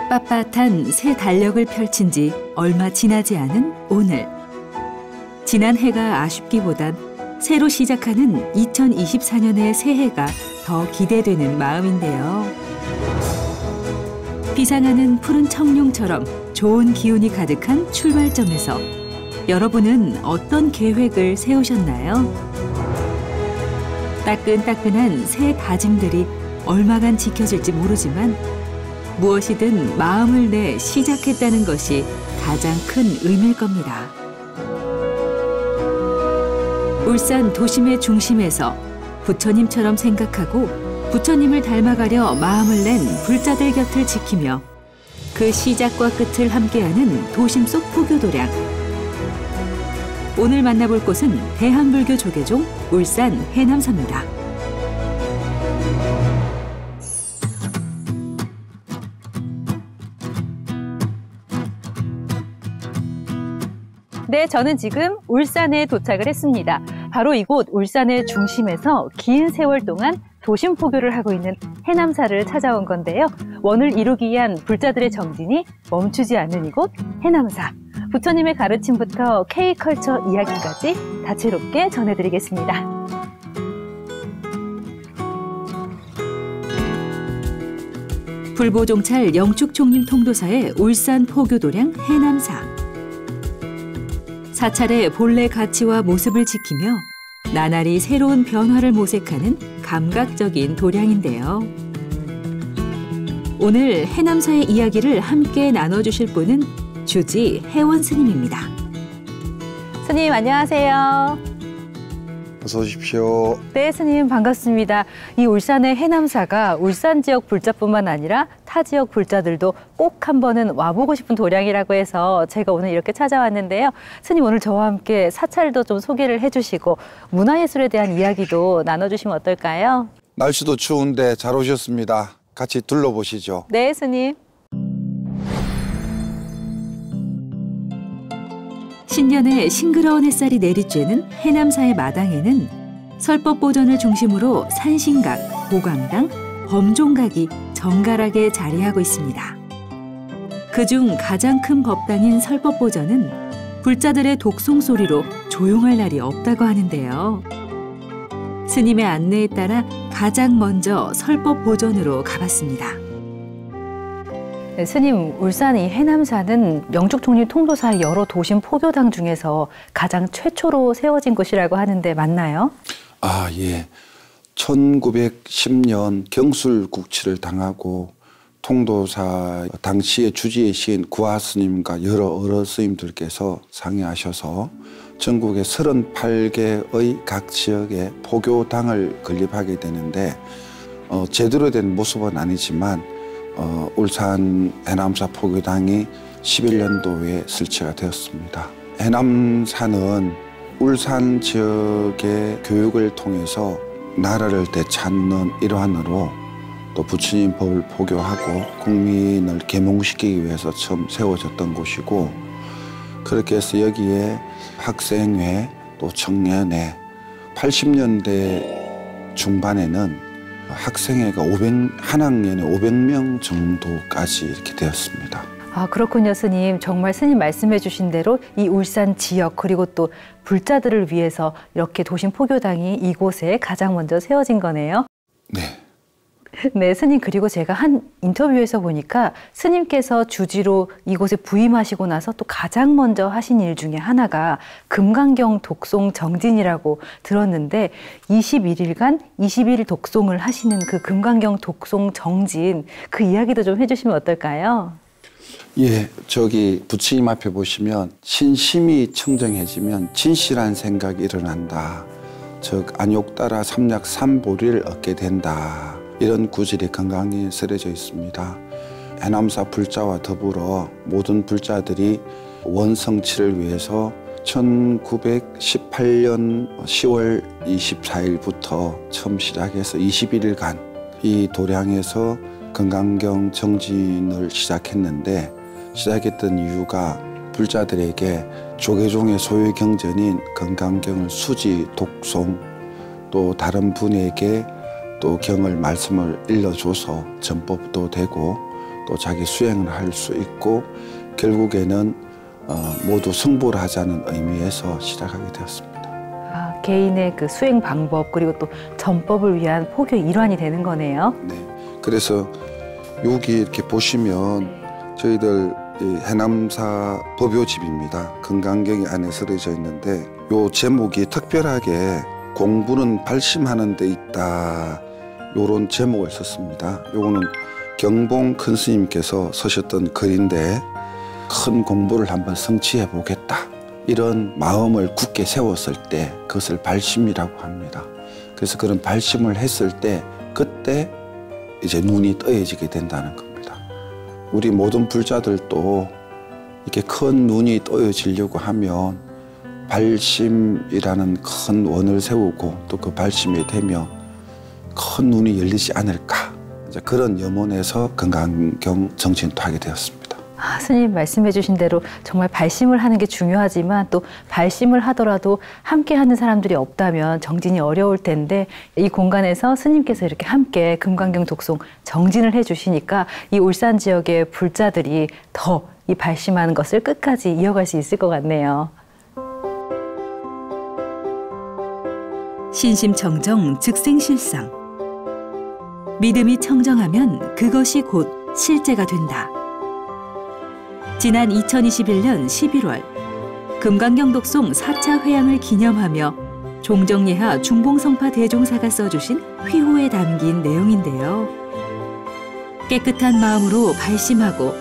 빳빳한 새 달력을 펼친 지 얼마 지나지 않은 오늘. 지난 해가 아쉽기보단 새로 시작하는 2024년의 새해가 더 기대되는 마음인데요. 비상하는 푸른 청룡처럼 좋은 기운이 가득한 출발점에서 여러분은 어떤 계획을 세우셨나요? 따끈따끈한 새 다짐들이 얼마간 지켜질지 모르지만 무엇이든 마음을 내 시작했다는 것이 가장 큰 의미일 겁니다. 울산 도심의 중심에서 부처님처럼 생각하고 부처님을 닮아가려 마음을 낸 불자들 곁을 지키며 그 시작과 끝을 함께하는 도심 속 포교도량. 오늘 만나볼 곳은 대한불교 조계종 울산 해남사입니다. 네, 저는 지금 울산에 도착을 했습니다. 바로 이곳 울산의 중심에서 긴 세월 동안 도심 포교를 하고 있는 해남사를 찾아온 건데요. 원을 이루기 위한 불자들의 정진이 멈추지 않는 이곳 해남사. 부처님의 가르침부터 K컬처 이야기까지 다채롭게 전해드리겠습니다. 불보종찰 영축총림 통도사의 울산 포교도량 해남사. 사찰의 본래 가치와 모습을 지키며 나날이 새로운 변화를 모색하는 감각적인 도량인데요. 오늘 해남사의 이야기를 함께 나눠주실 분은 주지 혜원 스님입니다. 스님 안녕하세요. 어서 오십시오. 네, 스님 반갑습니다. 이 울산의 해남사가 울산 지역 불자뿐만 아니라 타 지역 불자들도 꼭 한 번은 와보고 싶은 도량이라고 해서 제가 오늘 이렇게 찾아왔는데요. 스님 오늘 저와 함께 사찰도 좀 소개를 해주시고 문화예술에 대한 이야기도 나눠주시면 어떨까요? 날씨도 추운데 잘 오셨습니다. 같이 둘러보시죠. 네, 스님. 신년에 싱그러운 햇살이 내리쬐는 해남사의 마당에는 설법보전을 중심으로 산신각, 보광당, 범종각이 정갈하게 자리하고 있습니다. 그중 가장 큰 법당인 설법보전은 불자들의 독송 소리로 조용할 날이 없다고 하는데요. 스님의 안내에 따라 가장 먼저 설법보전으로 가봤습니다. 네, 스님, 울산 이 해남사는 영축총림 통도사의 여러 도심 포교당 중에서 가장 최초로 세워진 곳이라고 하는데 맞나요? 아, 예. 1910년 경술국치를 당하고 통도사 당시의 주지의 시인 구하스님과 여러 어러 스님들께서 상의하셔서 전국의 38개의 각 지역에 포교당을 건립하게 되는데 제대로 된 모습은 아니지만 울산 해남사 포교당이 11년도에 설치가 되었습니다. 해남사는 울산 지역의 교육을 통해서 나라를 되찾는 일환으로 또 부처님 법을 포교하고 국민을 계몽시키기 위해서 처음 세워졌던 곳이고, 그렇게 해서 여기에 학생회 또 청년회, 80년대 중반에는 학생회가 한 학년에 500명 정도까지 이렇게 되었습니다. 아, 그렇군요, 스님. 정말 스님 말씀해 주신 대로 이 울산 지역 그리고 또 불자들을 위해서 이렇게 도심 포교당이 이곳에 가장 먼저 세워진 거네요. 네. 네, 스님. 그리고 제가 한 인터뷰에서 보니까 스님께서 주지로 이곳에 부임하시고 나서 또 가장 먼저 하신 일 중에 하나가 금강경 독송 정진이라고 들었는데 21일간 21일 독송을 하시는 그 금강경 독송 정진, 그 이야기도 좀 해주시면 어떨까요? 예, 저기 부처님 앞에 보시면 신심이 청정해지면 진실한 생각이 일어난다. 즉 안욕따라 삼약 삼보리를 얻게 된다. 이런 구절이 건강히 쓰여져 있습니다. 해남사 불자와 더불어 모든 불자들이 원성치를 위해서 1918년 10월 24일부터 처음 시작해서 21일간 이 도량에서 금강경 정진을 시작했는데, 시작했던 이유가 불자들에게 조계종의 소유 경전인 금강경을 수지, 독송, 또 다른 분에게 또 말씀을 일러줘서 전법도 되고 또 자기 수행을 할 수 있고 결국에는 모두 승부를 하자는 의미에서 시작하게 되었습니다. 아, 개인의 그 수행 방법 그리고 또 전법을 위한 포교의 일환이 되는 거네요. 네. 그래서 여기 이렇게 보시면 저희들 해남사 법요집입니다. 금강경이 안에 쓰여져 있는데 요 제목이 특별하게 공부는 발심하는 데 있다. 요런 제목을 썼습니다. 요거는 경봉 큰 스님께서 쓰셨던 글인데 큰 공부를 한번 성취해 보겠다. 이런 마음을 굳게 세웠을 때 그것을 발심이라고 합니다. 그래서 그런 발심을 했을 때 그때 이제 눈이 떠여지게 된다는 겁니다. 우리 모든 불자들도 이렇게 큰 눈이 떠여지려고 하면 발심이라는 큰 원을 세우고 또 그 발심이 되면 큰 눈이 열리지 않을까. 이제 그런 염원에서 금강경 정진도 하게 되었습니다. 아, 스님 말씀해 주신 대로 정말 발심을 하는 게 중요하지만 또 발심을 하더라도 함께 하는 사람들이 없다면 정진이 어려울 텐데 이 공간에서 스님께서 이렇게 함께 금강경 독송 정진을 해 주시니까 이 울산 지역의 불자들이 더 이 발심하는 것을 끝까지 이어갈 수 있을 것 같네요. 신심청정 즉생실상. 믿음이 청정하면 그것이 곧 실제가 된다. 지난 2021년 11월 금강경 독송 4차 회향을 기념하며 종정예하 중봉성파 대종사가 써주신 회호에 담긴 내용인데요. 깨끗한 마음으로 발심하고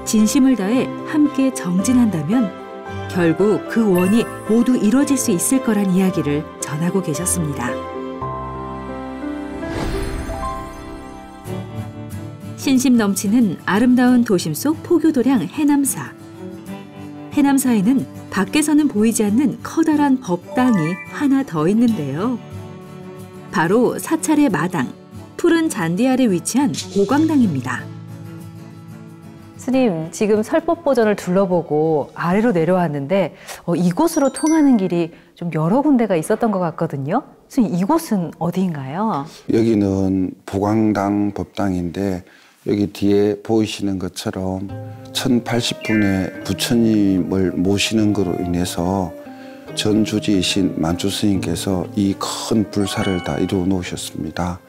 진심을 다해 함께 정진한다면 결국 그 원이 모두 이뤄질 수 있을 거란 이야기를 전하고 계셨습니다. 신심 넘치는 아름다운 도심 속 포교도량 해남사. 해남사에는 밖에서는 보이지 않는 커다란 법당이 하나 더 있는데요. 바로 사찰의 마당, 푸른 잔디 아래 위치한 보광당입니다. 스님, 지금 설법보전을 둘러보고 아래로 내려왔는데 이곳으로 통하는 길이 좀 여러 군데가 있었던 것 같거든요. 스님, 이곳은 어디인가요? 여기는 보광당 법당인데 여기 뒤에 보이시는 것처럼 1080분의 부처님을 모시는 것으로 인해서 전주지이신 만주스님께서 이 큰 불사를 다 이루어 놓으셨습니다.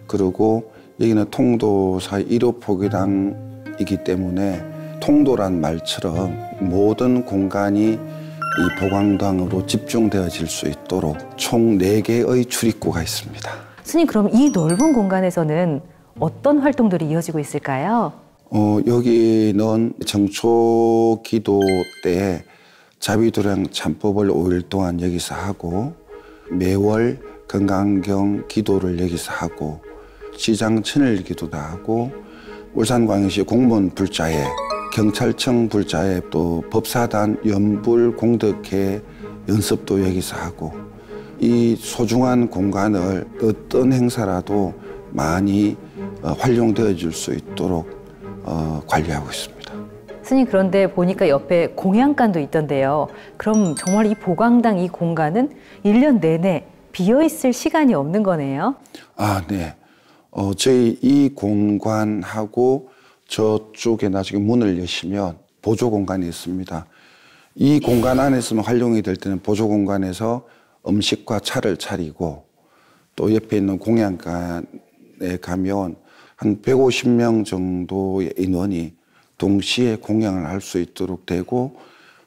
그리고 여기는 통도사 1호 포교당이기 때문에 통도란 말처럼 모든 공간이 이 보광당으로 집중되어질 수 있도록 총 4개의 출입구가 있습니다. 스님, 그럼 이 넓은 공간에서는 어떤 활동들이 이어지고 있을까요? 여기는 정초 기도 때 자비도량 참법을 5일 동안 여기서 하고 매월 금강경 기도를 여기서 하고 지장 천일 기도도 하고 울산광역시 공무원 불자회, 경찰청 불자회 또 법사단 연불 공덕회 연습도 여기서 하고 이 소중한 공간을 어떤 행사라도 많이 활용되어질 수 있도록 관리하고 있습니다. 스님, 그런데 보니까 옆에 공양간도 있던데요. 그럼 정말 이 보광당 이 공간은 1년 내내 비어있을 시간이 없는 거네요? 아, 네. 저희 이 공간하고 저쪽에 나중에 문을 여시면 보조 공간이 있습니다. 이 공간 안에서만 활용이 될 때는 보조 공간에서 음식과 차를 차리고 또 옆에 있는 공양간에 가면 한 150명 정도의 인원이 동시에 공양을 할 수 있도록 되고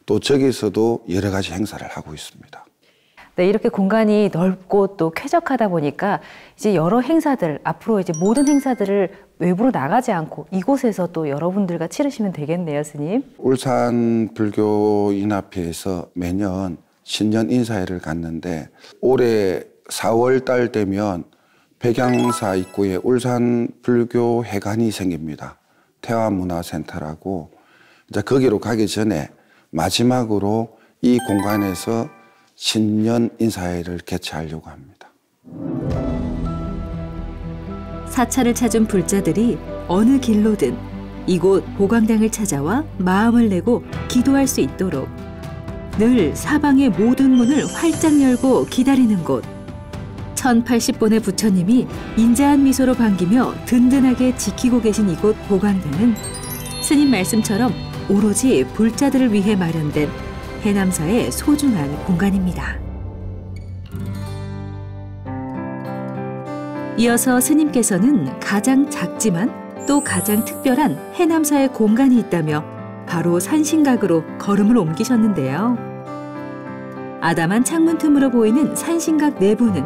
또 저기서도 여러 가지 행사를 하고 있습니다. 네, 이렇게 공간이 넓고 또 쾌적하다 보니까 이제 여러 행사들, 앞으로 이제 모든 행사들을 외부로 나가지 않고 이곳에서 또 여러분들과 치르시면 되겠네요, 스님. 울산 불교인합회에서 매년 신년 인사회를 갔는데 올해 4월 달 되면 백양사 입구에 울산 불교회관이 생깁니다. 태화문화센터라고. 이제 거기로 가기 전에 마지막으로 이 공간에서 신년 인사회를 개최하려고 합니다. 사찰을 찾은 불자들이 어느 길로든 이곳 보광당을 찾아와 마음을 내고 기도할 수 있도록 늘 사방의 모든 문을 활짝 열고 기다리는 곳, 1080분의 부처님이 인자한 미소로 반기며 든든하게 지키고 계신 이곳 보광당은 스님 말씀처럼 오로지 불자들을 위해 마련된 해남사의 소중한 공간입니다. 이어서 스님께서는 가장 작지만 또 가장 특별한 해남사의 공간이 있다며 바로 산신각으로 걸음을 옮기셨는데요. 아담한 창문 틈으로 보이는 산신각 내부는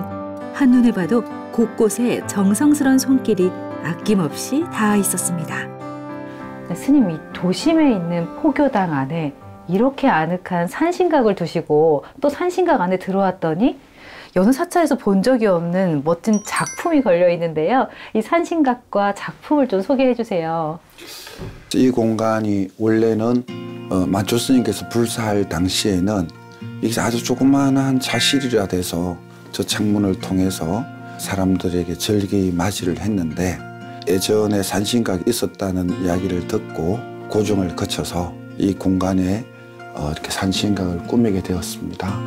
한눈에 봐도 곳곳에 정성스런 손길이 아낌없이 닿아 있었습니다. 스님, 이 도심에 있는 포교당 안에 이렇게 아늑한 산신각을 두시고 또 산신각 안에 들어왔더니 여느 사찰에서 본 적이 없는 멋진 작품이 걸려 있는데요. 이 산신각과 작품을 좀 소개해 주세요. 이 공간이 원래는 만초 스님께서 불사할 당시에는 이게 아주 조그마한 자실이라 돼서 저 창문을 통해서 사람들에게 절기 맞이를 했는데, 예전에 산신각이 있었다는 이야기를 듣고 고증을 거쳐서 이 공간에 이렇게 산신각을 꾸미게 되었습니다.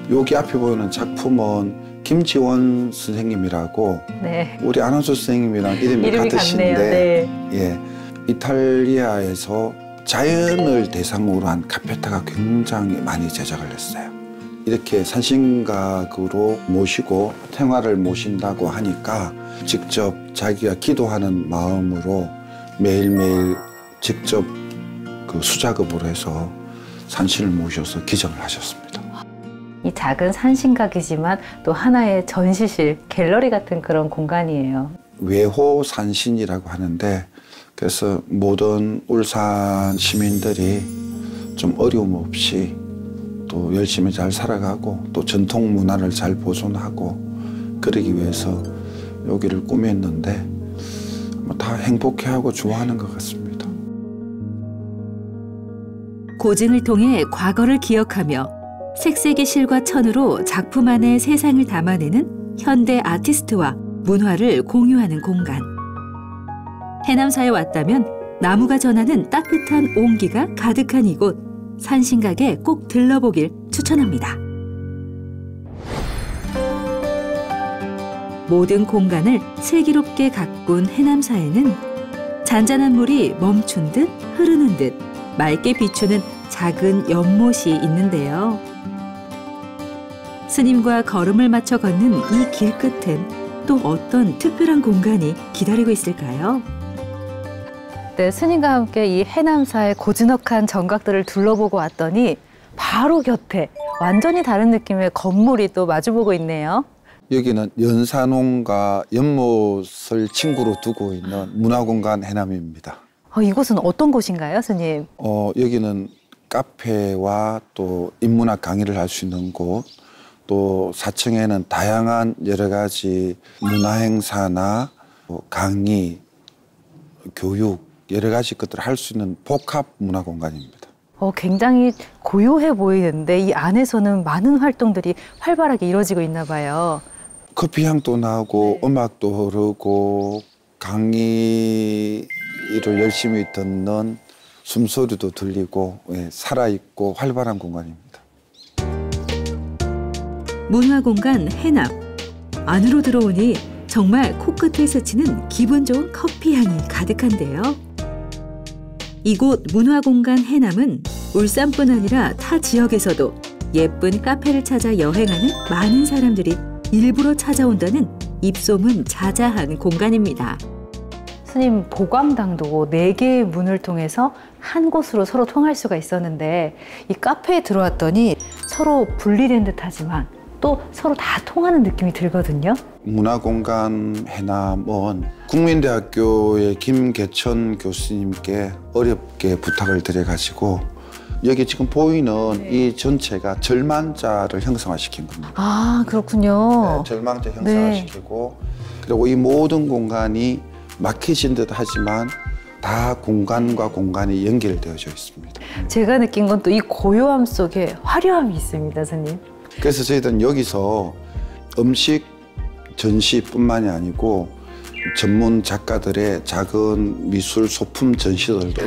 여기 앞에 보이는 작품은 김지원 선생님이라고, 네. 우리 아나운서 선생님이랑 이름이 같으신데, 네. 예, 이탈리아에서 자연을 대상으로 한 카페타가 굉장히 많이 제작을 했어요. 이렇게 산신각으로 모시고 생활을 모신다고 하니까 직접 자기가 기도하는 마음으로 매일매일 직접 그 수작업으로 해서 산신을 모셔서 기증을 하셨습니다. 이 작은 산신각이지만 또 하나의 전시실, 갤러리 같은 그런 공간이에요. 외호 산신이라고 하는데, 그래서 모든 울산 시민들이 좀 어려움 없이 또 열심히 잘 살아가고 또 전통 문화를 잘 보존하고 그러기 위해서 여기를 꾸몄는데 다 행복해하고 좋아하는 것 같습니다. 고증을 통해 과거를 기억하며 색색의 실과 천으로 작품 안에 세상을 담아내는 현대 아티스트와 문화를 공유하는 공간. 해남사에 왔다면 나무가 전하는 따뜻한 온기가 가득한 이곳 산신각에 꼭 들러보길 추천합니다. 모든 공간을 슬기롭게 가꾼 해남사에는 잔잔한 물이 멈춘 듯 흐르는 듯 맑게 비추는 작은 연못이 있는데요. 스님과 걸음을 맞춰 걷는 이 길 끝엔 또 어떤 특별한 공간이 기다리고 있을까요? 네, 스님과 함께 이 해남사의 고즈넉한 정각들을 둘러보고 왔더니 바로 곁에 완전히 다른 느낌의 건물이 또 마주보고 있네요. 여기는 연산홍과 연못을 친구로 두고 있는 문화공간 해남입니다. 이곳은 어떤 곳인가요, 스님? 여기는 카페와 또 인문학 강의를 할 수 있는 곳, 또 4층에는 다양한 여러 가지 문화행사나 강의, 교육, 여러 가지 것들을 할 수 있는 복합 문화공간입니다. 굉장히 고요해 보이는데 이 안에서는 많은 활동들이 활발하게 이루어지고 있나 봐요. 커피 향도 나고 네. 음악도 흐르고 강의를 열심히 듣는 숨소리도 들리고 살아있고 활발한 공간입니다. 문화공간 해남. 안으로 들어오니 정말 코끝을 스치는 기분 좋은 커피 향이 가득한데요. 이곳 문화공간 해남은 울산뿐 아니라 타 지역에서도 예쁜 카페를 찾아 여행하는 많은 사람들이 일부러 찾아온다는 입소문 자자한 공간입니다. 스님, 보광당도 4개의 문을 통해서 한 곳으로 서로 통할 수가 있었는데 이 카페에 들어왔더니 서로 분리된 듯하지만 또 서로 다 통하는 느낌이 들거든요. 문화공간 해남은 국민대학교의 김계천 교수님께 어렵게 부탁을 드려가지고 여기 지금 보이는 이 전체가 절만자를 형성화시킨 겁니다. 아, 그렇군요. 네, 절만자 형성화시키고 그리고 이 모든 공간이 막히진 듯 하지만 다 공간과 공간이 연결되어져 있습니다. 제가 느낀 건 또 이 고요함 속에 화려함이 있습니다, 스님. 그래서 저희들은 여기서 음식 전시뿐만이 아니고 전문 작가들의 작은 미술 소품 전시들도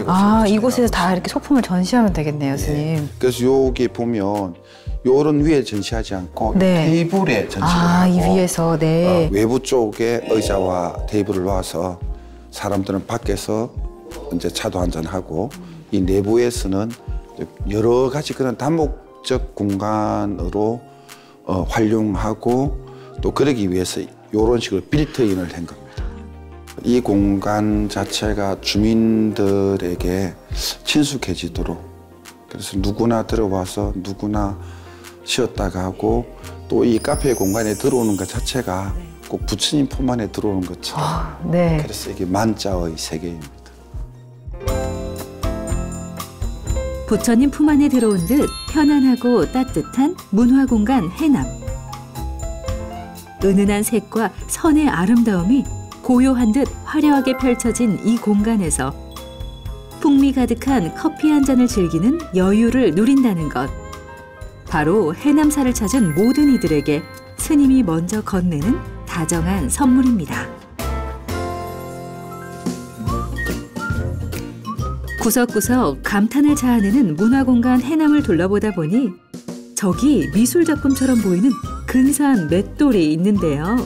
이곳에서 다 이렇게 소품을 전시하면 되겠네요, 스님. 그래서 여기 보면 요런 위에 전시하지 않고 네. 테이블에 전시를 하고 이 위에서 네. 외부 쪽에 의자와 테이블을 놓아서 사람들은 밖에서 이제 차도 한잔 하고 이 내부에서는 여러 가지 그런 다목적 공간으로 활용하고 또 그러기 위해서 이런 식으로 빌트인을 한 겁니다. 이 공간 자체가 주민들에게 친숙해지도록 그래서 누구나 들어와서 누구나 쉬었다가 하고 또 이 카페 공간에 들어오는 것 자체가 꼭 부처님 품 안에 들어오는 것처럼 네. 그래서 이게 만자의 세계입니다. 부처님 품 안에 들어온 듯 편안하고 따뜻한 문화공간 해남. 은은한 색과 선의 아름다움이 고요한 듯 화려하게 펼쳐진 이 공간에서 풍미 가득한 커피 한 잔을 즐기는 여유를 누린다는 것. 바로 해남사를 찾은 모든 이들에게 스님이 먼저 건네는 다정한 선물입니다. 구석구석 감탄을 자아내는 문화공간 해남을 둘러보다 보니 저기 미술작품처럼 보이는 근사한 맷돌이 있는데요.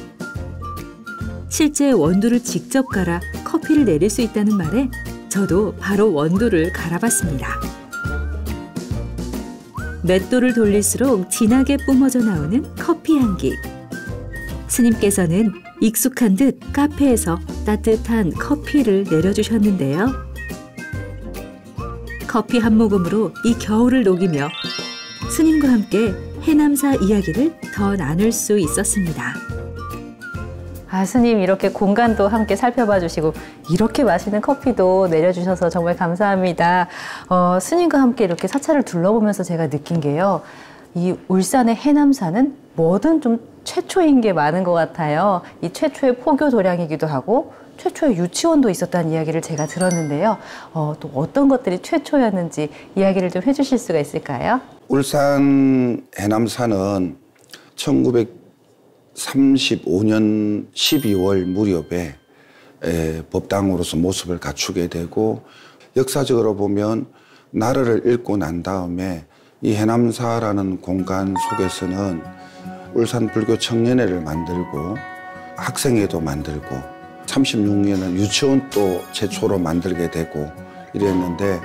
실제 원두를 직접 갈아 커피를 내릴 수 있다는 말에 저도 바로 원두를 갈아봤습니다. 맷돌을 돌릴수록 진하게 뿜어져 나오는 커피 향기. 스님께서는 익숙한 듯 카페에서 따뜻한 커피를 내려주셨는데요. 커피 한 모금으로 이 겨울을 녹이며 스님과 함께 해남사 이야기를 더 나눌 수 있었습니다. 스님 이렇게 공간도 함께 살펴봐 주시고 이렇게 맛있는 커피도 내려주셔서 정말 감사합니다. 스님과 함께 이렇게 사찰을 둘러보면서 제가 느낀 게요. 이 울산의 해남사는 뭐든 좀 최초인 게 많은 것 같아요. 이 최초의 포교 도량이기도 하고 최초의 유치원도 있었다는 이야기를 제가 들었는데요. 또 어떤 것들이 최초였는지 이야기를 좀 해주실 수가 있을까요? 울산 해남사는 1935년 12월 무렵에 법당으로서 모습을 갖추게 되고 역사적으로 보면 나라를 잃고 난 다음에 이 해남사라는 공간 속에서는 울산 불교 청년회를 만들고 학생회도 만들고 36년은 유치원도 최초로 만들게 되고 이랬는데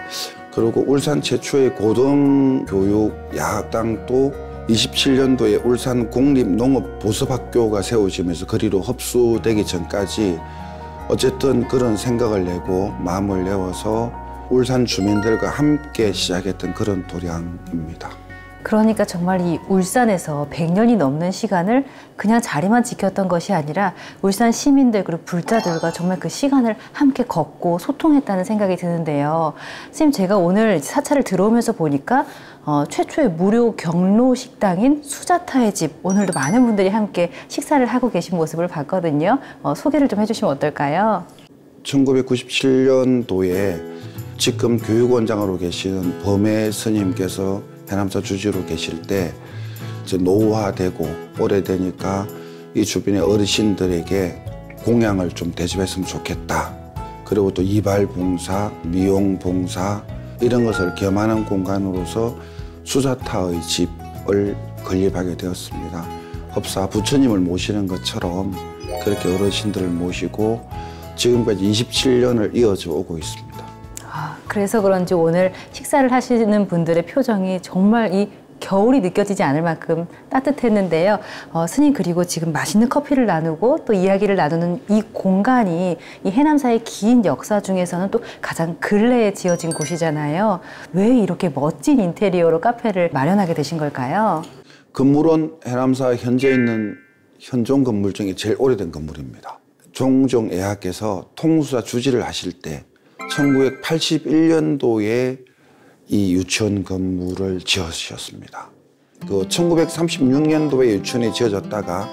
그리고 울산 최초의 고등교육 야학당도 27년도에 울산 국립농업보습학교가 세워지면서 그리로 흡수되기 전까지 어쨌든 그런 생각을 내고 마음을 내어서 울산 주민들과 함께 시작했던 그런 도량입니다. 그러니까 정말 이 울산에서 100년이 넘는 시간을 그냥 자리만 지켰던 것이 아니라 울산 시민들 그리고 불자들과 정말 그 시간을 함께 걷고 소통했다는 생각이 드는데요. 선생님 제가 오늘 사찰을 들어오면서 보니까 최초의 무료 경로 식당인 수자타의 집 오늘도 많은 분들이 함께 식사를 하고 계신 모습을 봤거든요. 소개를 좀 해주시면 어떨까요? 1997년도에 지금 교육원장으로 계시는 범해 스님께서 해남사 주지로 계실 때 이제 노후화되고 오래되니까 이 주변의 어르신들에게 공양을 좀 대접했으면 좋겠다. 그리고 또 이발봉사, 미용봉사 이런 것을 겸하는 공간으로서 수자타의 집을 건립하게 되었습니다. 법사 부처님을 모시는 것처럼 그렇게 어르신들을 모시고 지금까지 27년을 이어져 오고 있습니다. 그래서 그런지 오늘 식사를 하시는 분들의 표정이 정말 이 겨울이 느껴지지 않을 만큼 따뜻했는데요. 스님 그리고 지금 맛있는 커피를 나누고 또 이야기를 나누는 이 공간이 이 해남사의 긴 역사 중에서는 또 가장 근래에 지어진 곳이잖아요. 왜 이렇게 멋진 인테리어로 카페를 마련하게 되신 걸까요? 건물은 해남사 현재 있는 현존 건물 중에 제일 오래된 건물입니다. 종종애하께서 통수사 주지를 하실 때 1981년도에 이 유치원 건물을 지으셨습니다. 그 1936년도에 유치원이 지어졌다가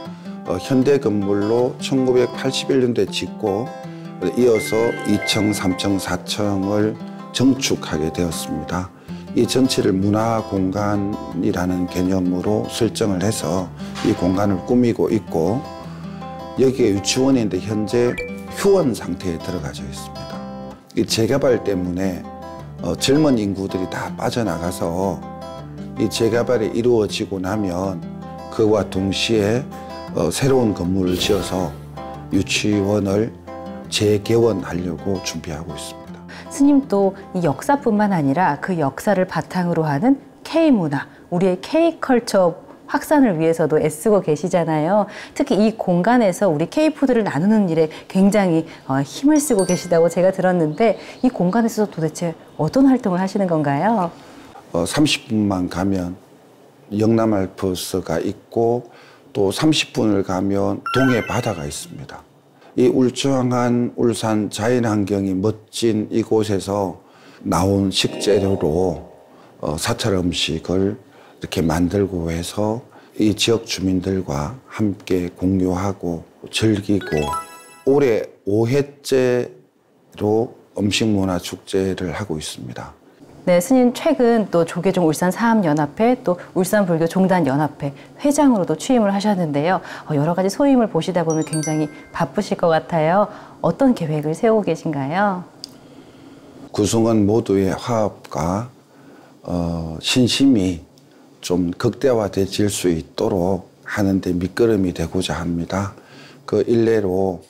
현대 건물로 1981년도에 짓고 이어서 2층, 3층, 4층을 정축하게 되었습니다. 이 전체를 문화공간이라는 개념으로 설정을 해서 이 공간을 꾸미고 있고 여기에 유치원인데 현재 휴원 상태에 들어가져 있습니다. 이 재개발 때문에 젊은 인구들이 다 빠져나가서 이 재개발이 이루어지고 나면 그와 동시에 새로운 건물을 지어서 유치원을 재개원하려고 준비하고 있습니다. 스님도 이 역사뿐만 아니라 그 역사를 바탕으로 하는 K문화, 우리의 K컬처 확산을 위해서도 애쓰고 계시잖아요. 특히 이 공간에서 우리 K푸드를 나누는 일에 굉장히 힘을 쓰고 계시다고 제가 들었는데 이 공간에서 도대체 어떤 활동을 하시는 건가요? 30분만 가면 영남알프스가 있고 또 30분을 가면 동해 바다가 있습니다. 이 울창한 울산 자연환경이 멋진 이곳에서 나온 식재료로 사찰 음식을 이렇게 만들고 해서 이 지역 주민들과 함께 공유하고 즐기고 올해 5회째로 음식문화축제를 하고 있습니다. 네, 스님 최근 또 조계종 울산사암연합회 또 울산불교종단연합회 회장으로도 취임을 하셨는데요. 여러 가지 소임을 보시다 보면 굉장히 바쁘실 것 같아요. 어떤 계획을 세우고 계신가요? 구성원 모두의 화합과 신심이 좀 극대화되질 수 있도록 하는데 밑거름이 되고자 합니다. 그 일례로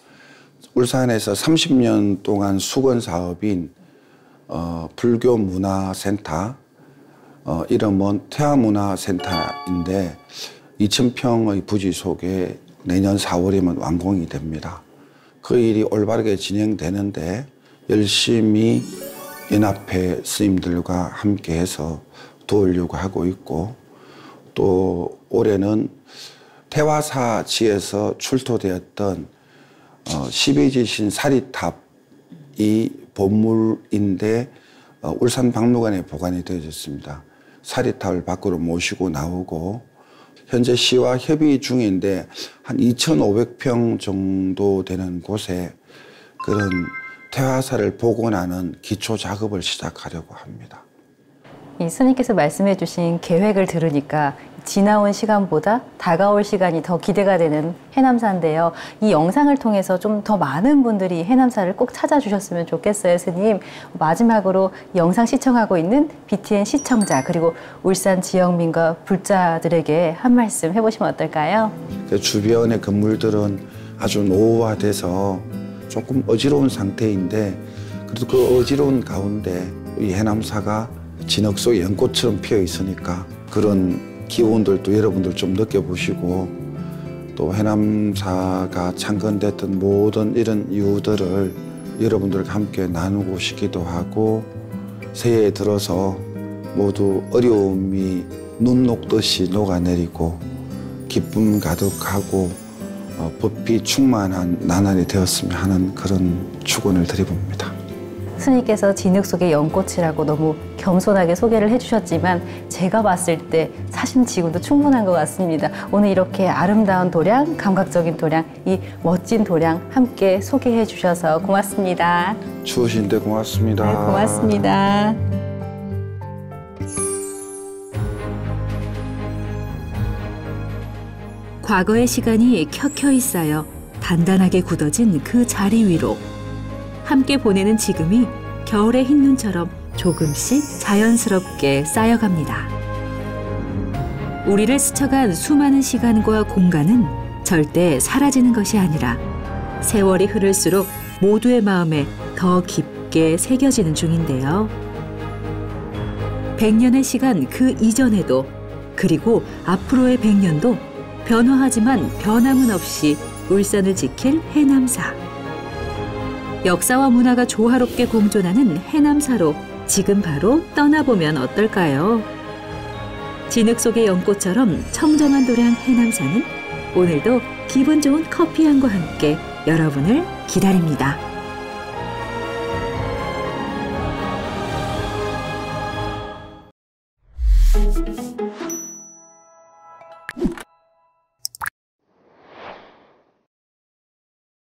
울산에서 30년 동안 수건 사업인 불교문화센터, 이름은 태화문화센터인데 2,000평의 부지 속에 내년 4월이면 완공이 됩니다. 그 일이 올바르게 진행되는데 열심히 연합회 스님들과 함께해서 도우려고 하고 있고, 또 올해는 태화사지에서 출토되었던 12지신 사리탑이 보물인데 울산박물관에 보관이 되어졌습니다. 사리탑을 밖으로 모시고 나오고 현재 시와 협의 중인데 한 2,500평 정도 되는 곳에 그런 태화사를 복원하는 기초 작업을 시작하려고 합니다. 이 스님께서 말씀해 주신 계획을 들으니까 지나온 시간보다 다가올 시간이 더 기대가 되는 해남사인데요. 이 영상을 통해서 좀 더 많은 분들이 해남사를 꼭 찾아주셨으면 좋겠어요, 스님. 마지막으로 영상 시청하고 있는 BTN 시청자 그리고 울산 지역민과 불자들에게 한 말씀 해보시면 어떨까요? 주변의 건물들은 아주 노후화돼서 조금 어지러운 상태인데 그래도 그 어지러운 가운데 이 해남사가 진흙 속에 연꽃처럼 피어 있으니까 그런 기운들도 여러분들 좀 느껴보시고 또 해남사가 창건됐던 모든 이런 이유들을 여러분들과 함께 나누고 싶기도 하고 새해에 들어서 모두 어려움이 눈 녹듯이 녹아내리고 기쁨 가득하고 법이 충만한 나날이 되었으면 하는 그런 축원을 드려봅니다. 스님께서 진흙 속의 연꽃이라고 너무 겸손하게 소개를 해주셨지만 제가 봤을 때 사심 지금도 충분한 것 같습니다. 오늘 이렇게 아름다운 도량, 감각적인 도량, 이 멋진 도량 함께 소개해 주셔서 고맙습니다. 추우신데 고맙습니다. 네, 고맙습니다. 과거의 시간이 켜켜이 쌓여 단단하게 굳어진 그 자리 위로 함께 보내는 지금이 겨울의 흰눈처럼 조금씩 자연스럽게 쌓여갑니다. 우리를 스쳐간 수많은 시간과 공간은 절대 사라지는 것이 아니라 세월이 흐를수록 모두의 마음에 더 깊게 새겨지는 중인데요. 100년의 시간 그 이전에도 그리고 앞으로의 100년도 변화하지만 변함은 없이 울산을 지킬 해남사. 역사와 문화가 조화롭게 공존하는 해남사로 지금 바로 떠나보면 어떨까요? 진흙 속의 연꽃처럼 청정한 도량 해남사는 오늘도 기분 좋은 커피 향과 함께 여러분을 기다립니다.